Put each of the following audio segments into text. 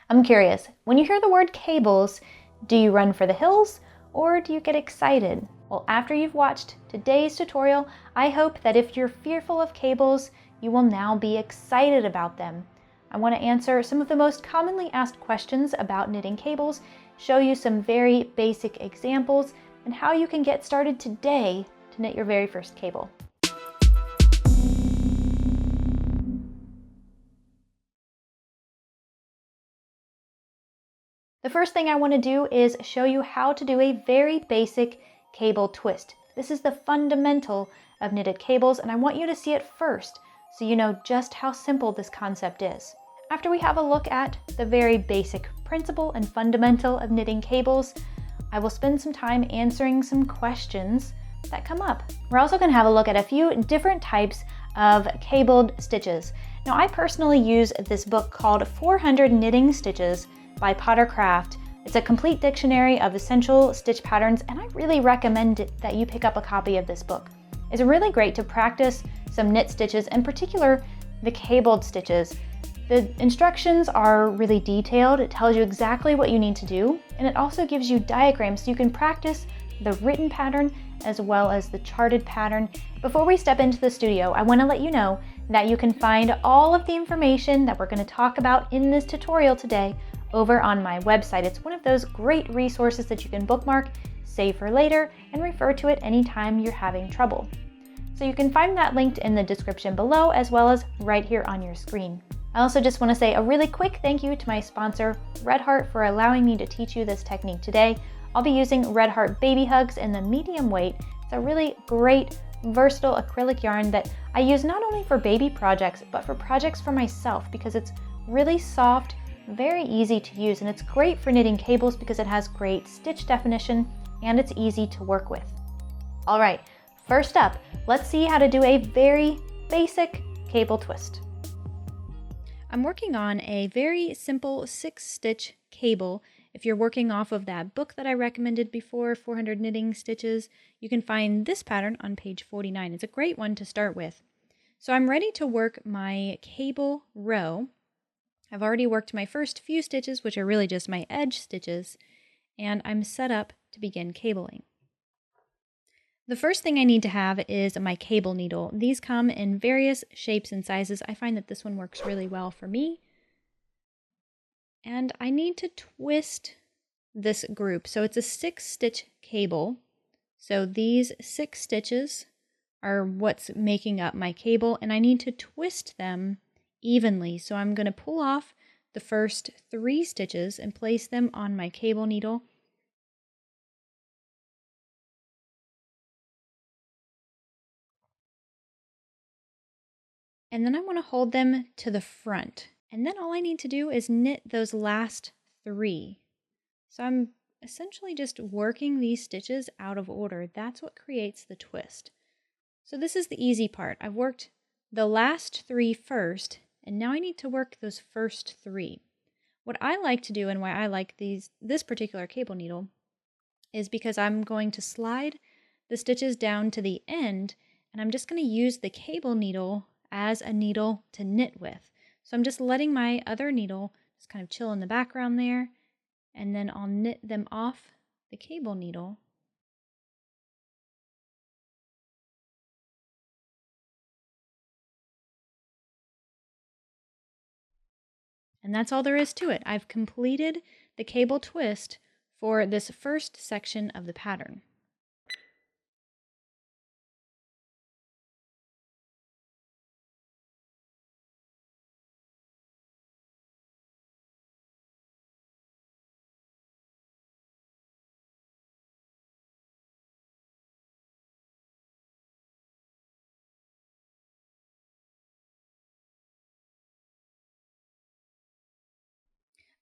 I'm curious, when you hear the word cables, do you run for the hills or do you get excited? Well, after you've watched today's tutorial, I hope that if you're fearful of cables, you will now be excited about them. I want to answer some of the most commonly asked questions about knitting cables, show you some very basic examples, and how you can get started today to knit your very first cable. The first thing I want to do is show you how to do a very basic cable twist. This is the fundamental of knitted cables, and I want you to see it first so you know just how simple this concept is. After we have a look at the very basic principle and fundamental of knitting cables, I will spend some time answering some questions that come up. We're also going to have a look at a few different types of cabled stitches. Now, I personally use this book called 400 Knitting Stitches by Pottercraft. It's a complete dictionary of essential stitch patterns, and I really recommend that you pick up a copy of this book. It's really great to practice some knit stitches, in particular the cabled stitches. The instructions are really detailed. It tells you exactly what you need to do, and it also gives you diagrams so you can practice the written pattern as well as the charted pattern. Before we step into the studio, I want to let you know that you can find all of the information that we're going to talk about in this tutorial today over on my website. It's one of those great resources that you can bookmark, save for later, and refer to it anytime you're having trouble. So you can find that linked in the description below as well as right here on your screen. I also just want to say a really quick thank you to my sponsor, Red Heart, for allowing me to teach you this technique today. I'll be using Red Heart Baby Hugs in the medium weight. It's a really great, versatile acrylic yarn that I use not only for baby projects, but for projects for myself because it's really soft, very easy to use, and it's great for knitting cables because it has great stitch definition and it's easy to work with. All right, first up, let's see how to do a very basic cable twist. I'm working on a very simple 6-stitch cable. If you're working off of that book that I recommended before, 400 Knitting Stitches, you can find this pattern on page 49. It's a great one to start with. So I'm ready to work my cable row. I've already worked my first few stitches, which are really just my edge stitches, and I'm set up to begin cabling. The first thing I need to have is my cable needle. These come in various shapes and sizes. I find that this one works really well for me. And I need to twist this group. So it's a 6-stitch cable. So these 6 stitches are what's making up my cable, and I need to twist them evenly. So I'm going to pull off the first 3 stitches and place them on my cable needle. And then I want to hold them to the front. And then all I need to do is knit those last 3. So I'm essentially just working these stitches out of order. That's what creates the twist. So this is the easy part. I've worked the last 3 first, and now I need to work those first 3. What I like to do and why I like this particular cable needle is because I'm going to slide the stitches down to the end, and I'm just going to use the cable needle as a needle to knit with. So I'm just letting my other needle just kind of chill in the background there, and then I'll knit them off the cable needle. And that's all there is to it. I've completed the cable twist for this first section of the pattern.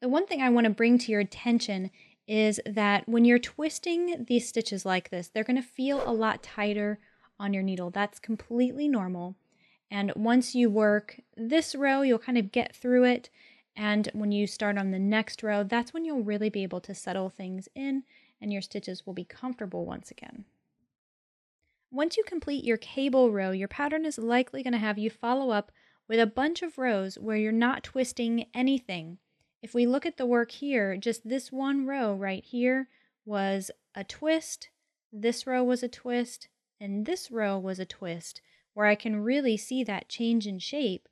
The one thing I want to bring to your attention is that when you're twisting these stitches like this, they're going to feel a lot tighter on your needle. That's completely normal. And once you work this row, you'll kind of get through it. And when you start on the next row, that's when you'll really be able to settle things in and your stitches will be comfortable once again. Once you complete your cable row, your pattern is likely going to have you follow up with a bunch of rows where you're not twisting anything. If we look at the work here, just this one row right here was a twist, this row was a twist, and this row was a twist, where I can really see that change in shape.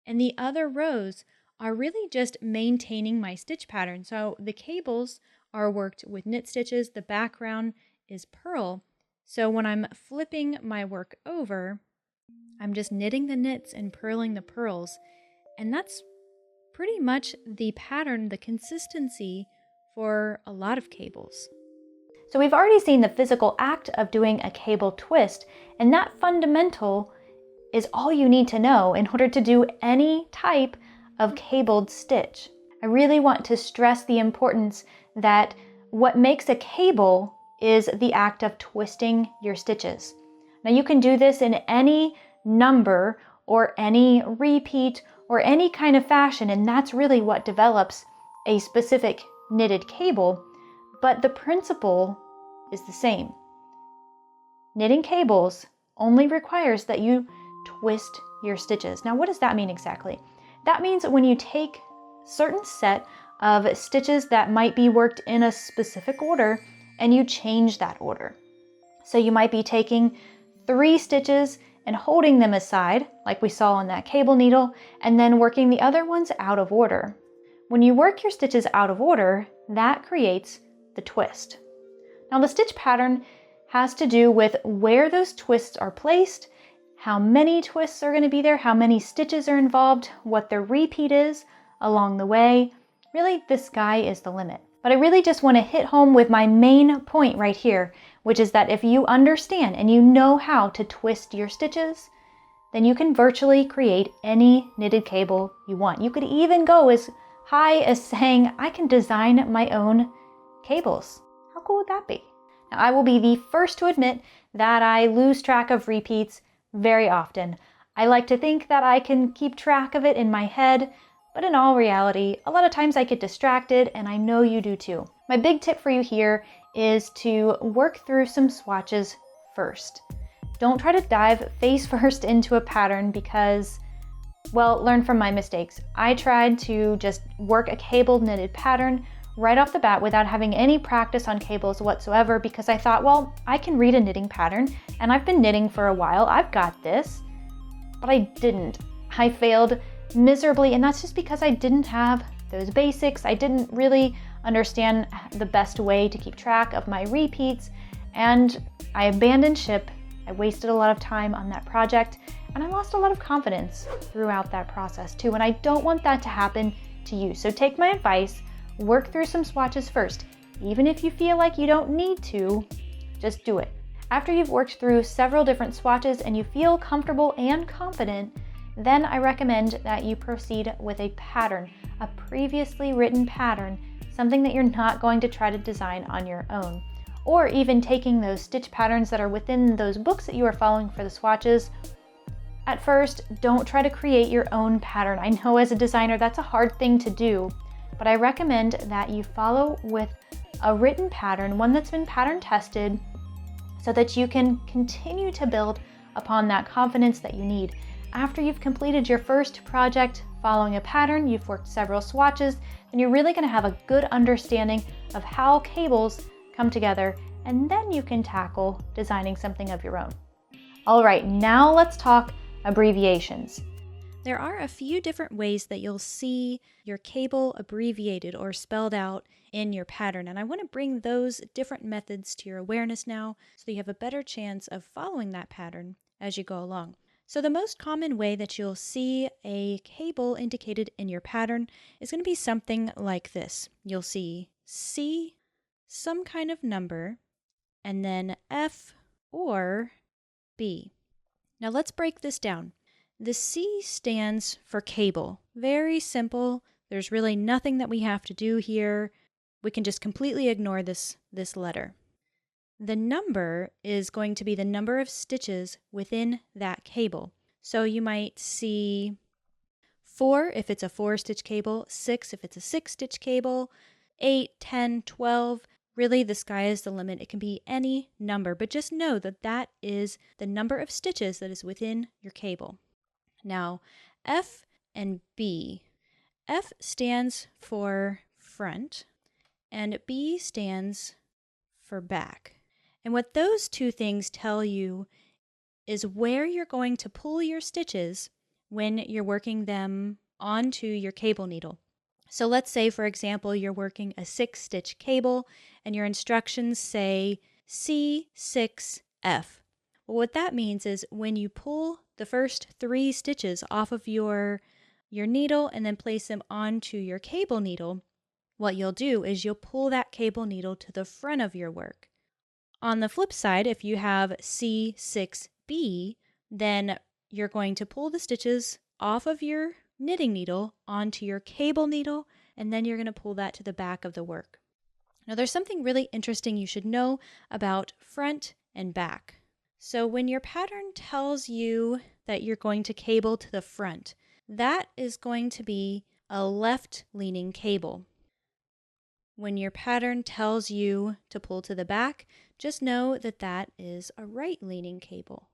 And the other rows are really just maintaining my stitch pattern. So the cables are worked with knit stitches, the background is purl. So when I'm flipping my work over, I'm just knitting the knits and purling the purls. And that's pretty much the pattern, the consistency for a lot of cables. So we've already seen the physical act of doing a cable twist, and that fundamental is all you need to know in order to do any type of cabled stitch. I really want to stress the importance that what makes a cable is the act of twisting your stitches. Now you can do this in any number or any repeat or any kind of fashion, and that's really what develops a specific knitted cable, but the principle is the same. Knitting cables only requires that you twist your stitches. Now, what does that mean exactly? That means when you take a certain set of stitches that might be worked in a specific order and you change that order. So you might be taking 3 stitches and holding them aside, like we saw on that cable needle, and then working the other ones out of order. When you work your stitches out of order, that creates the twist. Now the stitch pattern has to do with where those twists are placed, how many twists are going to be there, how many stitches are involved, what the repeat is along the way. Really, the sky is the limit. But I really just want to hit home with my main point right here, which is that if you understand and you know how to twist your stitches, then you can virtually create any knitted cable you want. You could even go as high as saying, I can design my own cables. How cool would that be? Now, I will be the first to admit that I lose track of repeats very often. I like to think that I can keep track of it in my head, but in all reality, a lot of times I get distracted, and I know you do too. My big tip for you here is to work through some swatches first. Don't try to dive face first into a pattern because, well, learn from my mistakes. I tried to just work a cable knitted pattern right off the bat without having any practice on cables whatsoever because I thought, well, I can read a knitting pattern and I've been knitting for a while, I've got this. But I didn't. I failed miserably, and that's just because I didn't have those basics. I didn't really understand the best way to keep track of my repeats, and I abandoned ship. I wasted a lot of time on that project, and I lost a lot of confidence throughout that process too, and I don't want that to happen to you. So take my advice, work through some swatches first. Even if you feel like you don't need to, just do it. After you've worked through several different swatches and you feel comfortable and confident, then I recommend that you proceed with a pattern, a previously written pattern, something that you're not going to try to design on your own. Or even taking those stitch patterns that are within those books that you are following for the swatches. At first, don't try to create your own pattern. I know as a designer that's a hard thing to do, but I recommend that you follow with a written pattern, one that's been pattern tested, so that you can continue to build upon that confidence that you need. After you've completed your first project following a pattern, you've worked several swatches, and you're really going to have a good understanding of how cables come together, and then you can tackle designing something of your own. All right, now let's talk abbreviations. There are a few different ways that you'll see your cable abbreviated or spelled out in your pattern, and I want to bring those different methods to your awareness now so that you have a better chance of following that pattern as you go along. So the most common way that you'll see a cable indicated in your pattern is going to be something like this. You'll see C, some kind of number, and then F or B. Now let's break this down. The C stands for cable. Very simple. There's really nothing that we have to do here. We can just completely ignore this letter. The number is going to be the number of stitches within that cable. So you might see 4 if it's a 4-stitch cable, 6 if it's a 6-stitch cable, 8, 10, 12. Really, the sky is the limit. It can be any number, but just know that that is the number of stitches that is within your cable. Now, F and B. F stands for front and B stands for back. And what those two things tell you is where you're going to pull your stitches when you're working them onto your cable needle. So let's say, for example, you're working a 6-stitch cable and your instructions say C6F. Well, what that means is when you pull the first 3 stitches off of your needle and then place them onto your cable needle, what you'll do is you'll pull that cable needle to the front of your work. On the flip side, if you have C6B, then you're going to pull the stitches off of your knitting needle onto your cable needle, and then you're going to pull that to the back of the work. Now, there's something really interesting you should know about front and back. So when your pattern tells you that you're going to cable to the front, that is going to be a left-leaning cable. When your pattern tells you to pull to the back, just know that that is a right-leaning cable.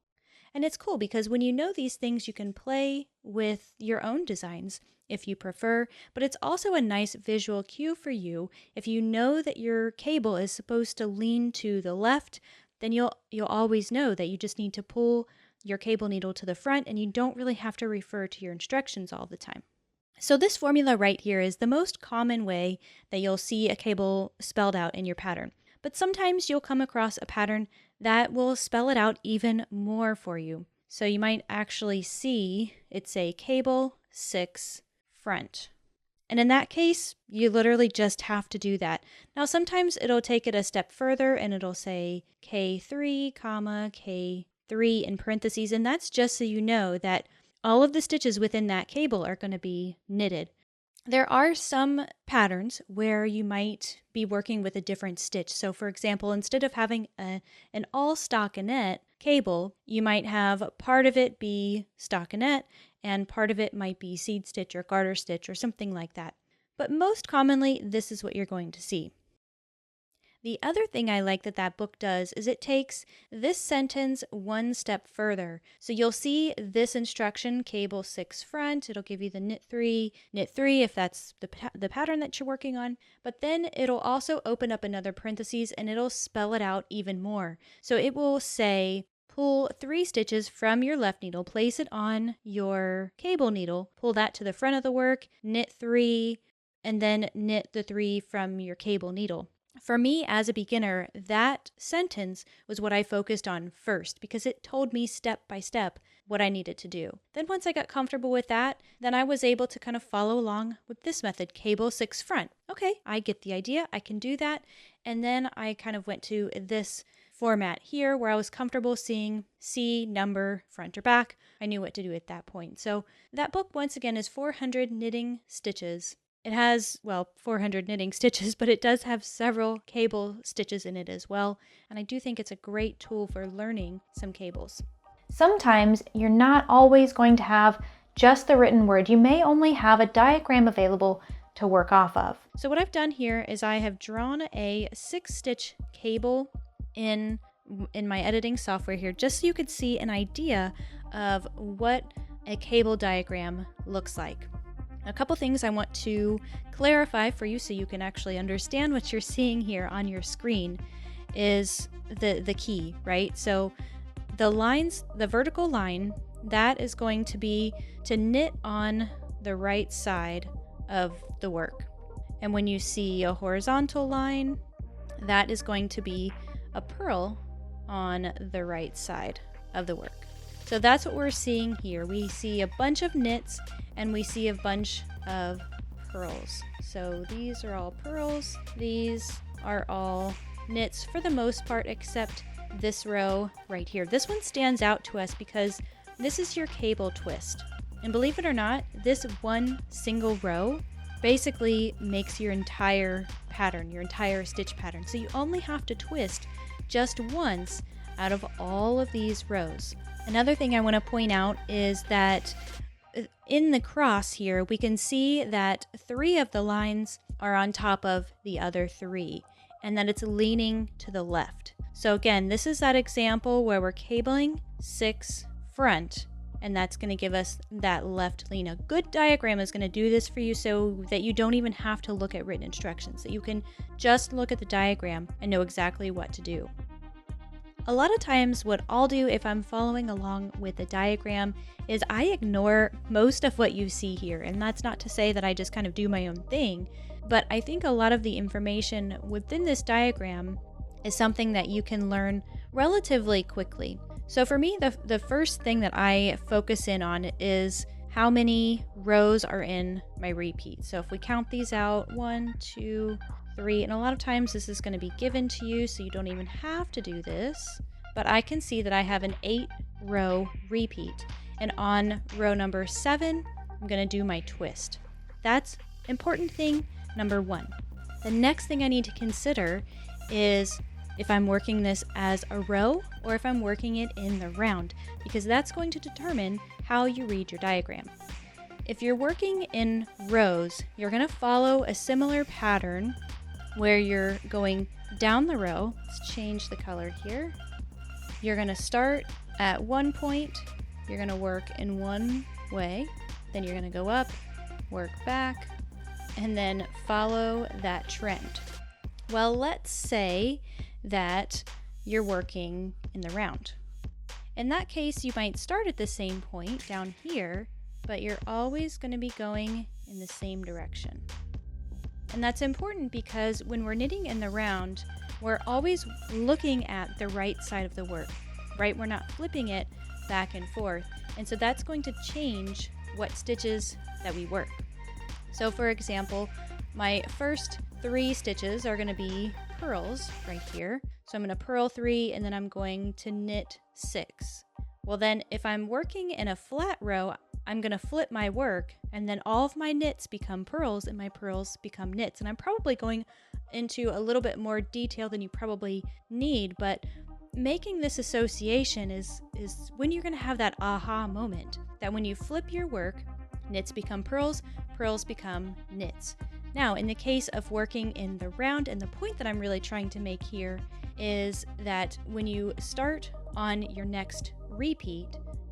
And it's cool because when you know these things, you can play with your own designs if you prefer, but it's also a nice visual cue for you. If you know that your cable is supposed to lean to the left, then you'll always know that you just need to pull your cable needle to the front and you don't really have to refer to your instructions all the time. So this formula right here is the most common way that you'll see a cable spelled out in your pattern. But sometimes you'll come across a pattern that will spell it out even more for you. So you might actually see it say cable 6 front. And in that case, you literally just have to do that. Now sometimes it'll take it a step further and it'll say K3, K3 in parentheses, and that's just so you know that all of the stitches within that cable are going to be knitted. There are some patterns where you might be working with a different stitch. So for example, instead of having an all stockinette cable, you might have part of it be stockinette and part of it might be seed stitch or garter stitch or something like that. But most commonly, this is what you're going to see. The other thing I like that book does is it takes this sentence one step further. So you'll see this instruction, cable 6 front, it'll give you the knit 3 if that's the pattern that you're working on, but then it'll also open up another parentheses and it'll spell it out even more. So it will say, pull 3 stitches from your left needle, place it on your cable needle, pull that to the front of the work, knit 3, and then knit the 3 from your cable needle. For me, as a beginner, that sentence was what I focused on first because it told me step by step what I needed to do. Then once I got comfortable with that, then I was able to kind of follow along with this method, cable 6 front. Okay, I get the idea, I can do that. And then I kind of went to this format here where I was comfortable seeing C, number, front or back. I knew what to do at that point. So that book, once again, is 400 knitting stitches. It has, 400 knitting stitches, but it does have several cable stitches in it as well. And I do think it's a great tool for learning some cables. Sometimes you're not always going to have just the written word. You may only have a diagram available to work off of. So what I've done here is I have drawn a 6-stitch cable in my editing software here, just so you could see an idea of what a cable diagram looks like. A couple things I want to clarify for you so you can actually understand what you're seeing here on your screen is the key, right? So the lines, the vertical line, that is going to be to knit on the right side of the work. And when you see a horizontal line, that is going to be a purl on the right side of the work. So that's what we're seeing here. We see a bunch of knits and we see a bunch of purls. So these are all purls. These are all knits for the most part, except this row right here. This one stands out to us because this is your cable twist. And believe it or not, this one single row basically makes your entire pattern, your entire stitch pattern. So you only have to twist just once out of all of these rows. Another thing I want to point out is that in the cross here, we can see that 3 of the lines are on top of the other 3 and that it's leaning to the left. So again, this is that example where we're cabling 6 front and that's going to give us that left lean. A good diagram is going to do this for you so that you don't even have to look at written instructions, that you can just look at the diagram and know exactly what to do. A lot of times what I'll do if I'm following along with the diagram is I ignore most of what you see here. And that's not to say that I just kind of do my own thing, but I think a lot of the information within this diagram is something that you can learn relatively quickly. So for me, the first thing that I focus in on is how many rows are in my repeat. So if we count these out, 1, 2, 3, and a lot of times this is going to be given to you, so you don't even have to do this, but I can see that I have an 8-row repeat, and on row number 7 I'm going to do my twist. That's important thing number 1. The next thing I need to consider is if I'm working this as a row or if I'm working it in the round, because that's going to determine how you read your diagram. If you're working in rows, you're going to follow a similar pattern where you're going down the row. Let's change the color here. You're going to start at one point, you're going to work in one way, then you're going to go up, work back, and then follow that trend. Well, let's say that you're working in the round. In that case, you might start at the same point down here, but you're always going to be going in the same direction. And that's important because when we're knitting in the round, we're always looking at the right side of the work, right? We're not flipping it back and forth. And so that's going to change what stitches that we work. So for example, my first 3 stitches are going to be purls right here. So I'm going to purl 3 and then I'm going to knit 6. Well then if I'm working in a flat row, I'm going to flip my work and then all of my knits become purls and my purls become knits. And I'm probably going into a little bit more detail than you probably need, but making this association is when you're going to have that aha moment, that when you flip your work, knits become purls, purls become knits. Now, in the case of working in the round, and the point that I'm really trying to make here is that when you start on your next repeat,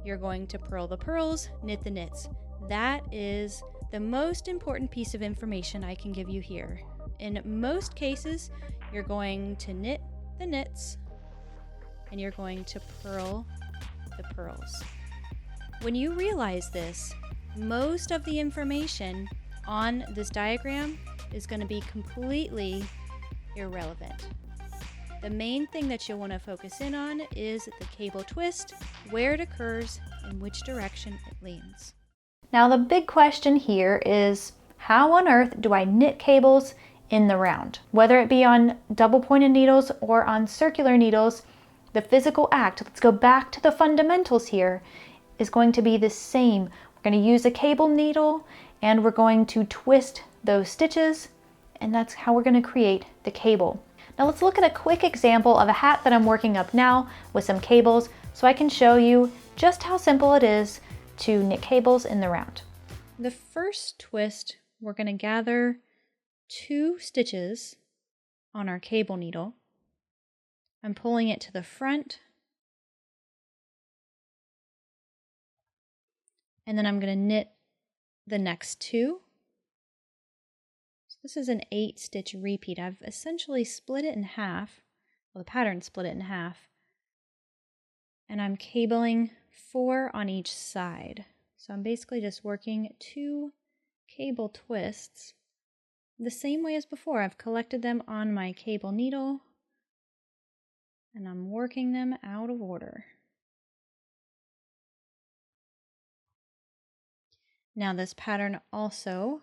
you're going to purl the purls, knit the knits. That is the most important piece of information I can give you here. In most cases, you're going to knit the knits and you're going to purl the purls. When you realize this, most of the information on this diagram is going to be completely irrelevant. The main thing that you'll want to focus in on is the cable twist, where it occurs, and which direction it leans. Now the big question here is, how on earth do I knit cables in the round? Whether it be on double pointed needles or on circular needles, the physical act, let's go back to the fundamentals here, is going to be the same. We're going to use a cable needle and we're going to twist those stitches, and that's how we're going to create the cable. Now let's look at a quick example of a hat that I'm working up now with some cables so I can show you just how simple it is to knit cables in the round. The first twist, we're going to gather 2 stitches on our cable needle. I'm pulling it to the front, and then I'm going to knit the next 2. So this is an 8-stitch repeat. I've essentially split it in half. Well, the pattern split it in half. And I'm cabling 4 on each side. So I'm basically just working 2 cable twists the same way as before. I've collected them on my cable needle and I'm working them out of order. Now this pattern also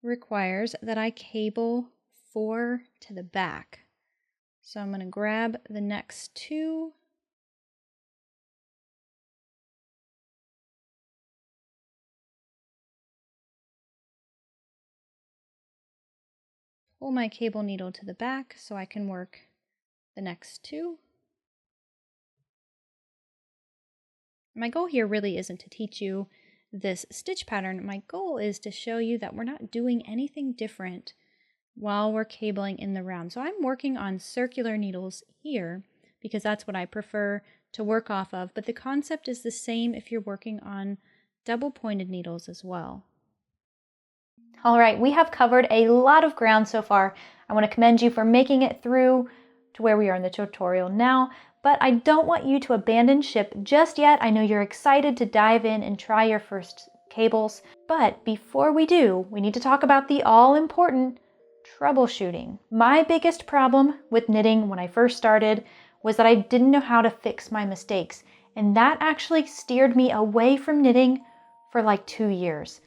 requires that I cable 4 to the back. So I'm going to grab the next 2 pull my cable needle to the back so I can work the next 2. My goal here really isn't to teach you this stitch pattern. My goal is to show you that we're not doing anything different while we're cabling in the round. So I'm working on circular needles here because that's what I prefer to work off of, but the concept is the same if you're working on double pointed needles as well. All right, we have covered a lot of ground so far. I want to commend you for making it through to where we are in the tutorial now, but I don't want you to abandon ship just yet. I know you're excited to dive in and try your first cables, but before we do, we need to talk about the all-important troubleshooting. My biggest problem with knitting when I first started was that I didn't know how to fix my mistakes, and that actually steered me away from knitting for like 2 years.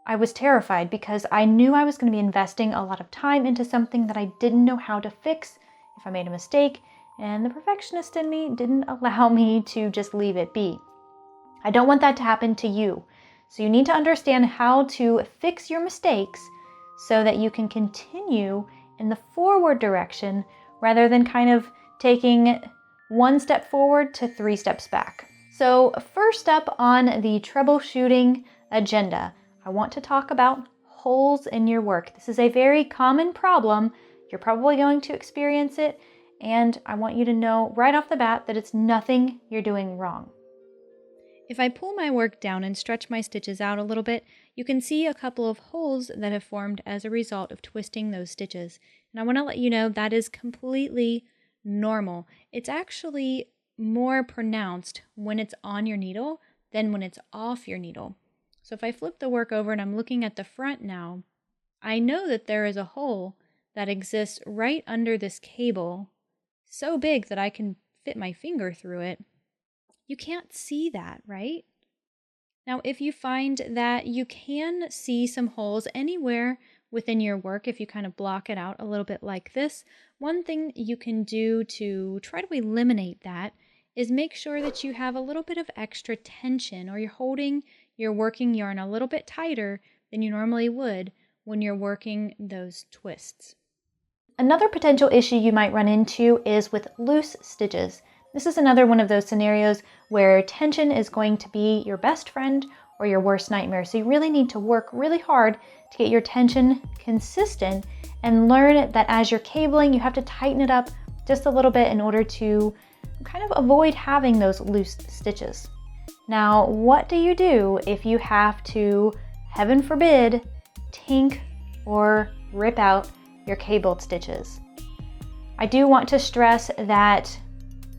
I was terrified because I knew I was going to be investing a lot of time into something that I didn't know how to fix if I made a mistake, and the perfectionist in me didn't allow me to just leave it be. I don't want that to happen to you. So you need to understand how to fix your mistakes so that you can continue in the forward direction rather than kind of taking 1 step forward to 3 steps back. So first up on the troubleshooting agenda, I want to talk about holes in your work. This is a very common problem. You're probably going to experience it, and I want you to know right off the bat that it's nothing you're doing wrong. If I pull my work down and stretch my stitches out a little bit, you can see a couple of holes that have formed as a result of twisting those stitches. And I want to let you know that is completely normal. It's actually more pronounced when it's on your needle than when it's off your needle. So if I flip the work over and I'm looking at the front now, I know that there is a hole that exists right under this cable, so big that I can fit my finger through it. You can't see that, right? Now, if you find that you can see some holes anywhere within your work, if you kind of block it out a little bit like this, one thing you can do to try to eliminate that is make sure that you have a little bit of extra tension, or you're holding your working yarn a little bit tighter than you normally would when you're working those twists. Another potential issue you might run into is with loose stitches. This is another one of those scenarios where tension is going to be your best friend or your worst nightmare. So you really need to work really hard to get your tension consistent and learn that as you're cabling, you have to tighten it up just a little bit in order to kind of avoid having those loose stitches. Now, what do you do if you have to, heaven forbid, tink or rip out your cabled stitches? I do want to stress that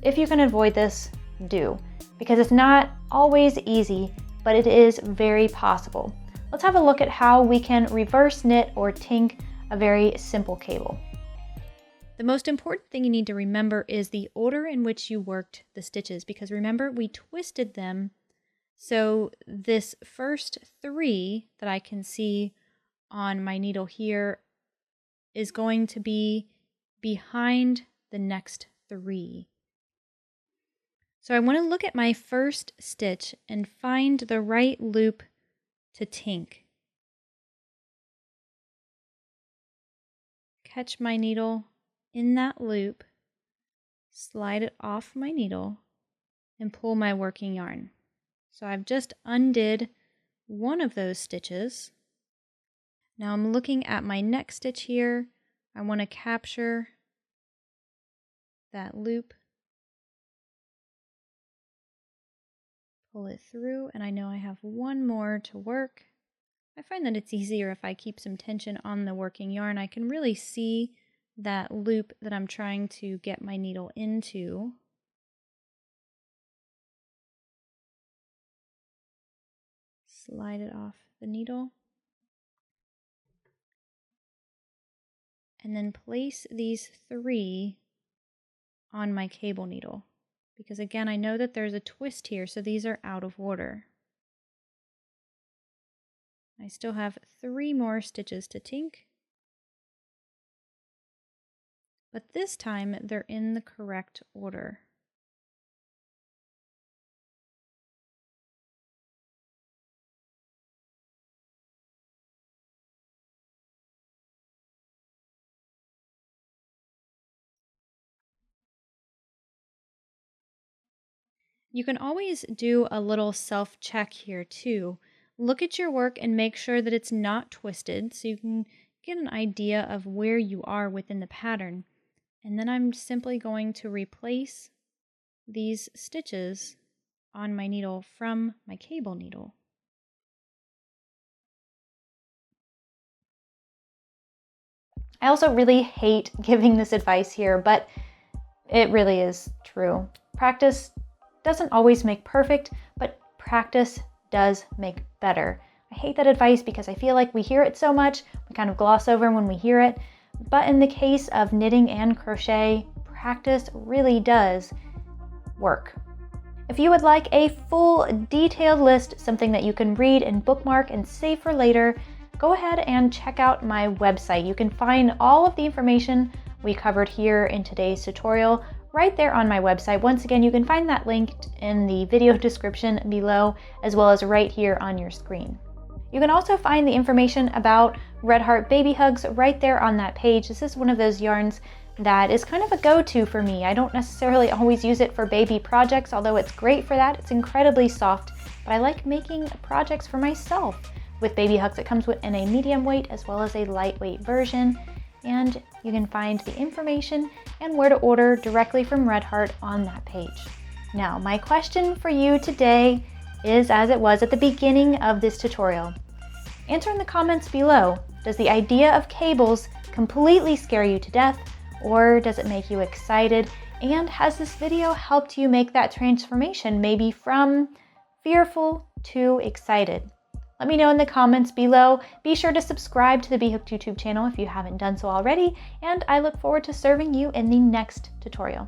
if you can avoid this, do, because it's not always easy, but it is very possible. Let's have a look at how we can reverse knit or tink a very simple cable. The most important thing you need to remember is the order in which you worked the stitches, because remember, we twisted them. So this first 3 that I can see on my needle here is going to be behind the next 3. So I want to look at my first stitch and find the right loop to tink. Catch my needle in that loop, slide it off my needle, and pull my working yarn. So I've just undid one of those stitches. Now I'm looking at my next stitch here. I want to capture that loop, pull it through, and I know I have one more to work. I find that it's easier if I keep some tension on the working yarn. I can really see that loop that I'm trying to get my needle into. Slide it off the needle. And then place these 3 on my cable needle. Because again, I know that there's a twist here, so these are out of order. I still have 3 more stitches to tink. But this time, they're in the correct order. You can always do a little self-check here too. Look at your work and make sure that it's not twisted so you can get an idea of where you are within the pattern. And then I'm simply going to replace these stitches on my needle from my cable needle. I also really hate giving this advice here, but it really is true. Practice doesn't always make perfect, but practice does make better. I hate that advice because I feel like we hear it so much, we kind of gloss over when we hear it. But in the case of knitting and crochet, practice really does work. If you would like a full detailed list, something that you can read and bookmark and save for later, go ahead and check out my website. You can find all of the information we covered here in today's tutorial right there on my website. Once again, you can find that linked in the video description below, as well as right here on your screen. You can also find the information about Red Heart Baby Hugs right there on that page. This is one of those yarns that is kind of a go-to for me. I don't necessarily always use it for baby projects, although it's great for that. It's incredibly soft, but I like making projects for myself with Baby Hugs. It comes in a medium weight as well as a lightweight version, and you can find the information and where to order directly from Red Heart on that page. Now, my question for you today is as it was at the beginning of this tutorial. Answer in the comments below. Does the idea of cables completely scare you to death, or does it make you excited? And has this video helped you make that transformation, maybe from fearful to excited? Let me know in the comments below. Be sure to subscribe to the B.Hooked YouTube channel if you haven't done so already, and I look forward to serving you in the next tutorial.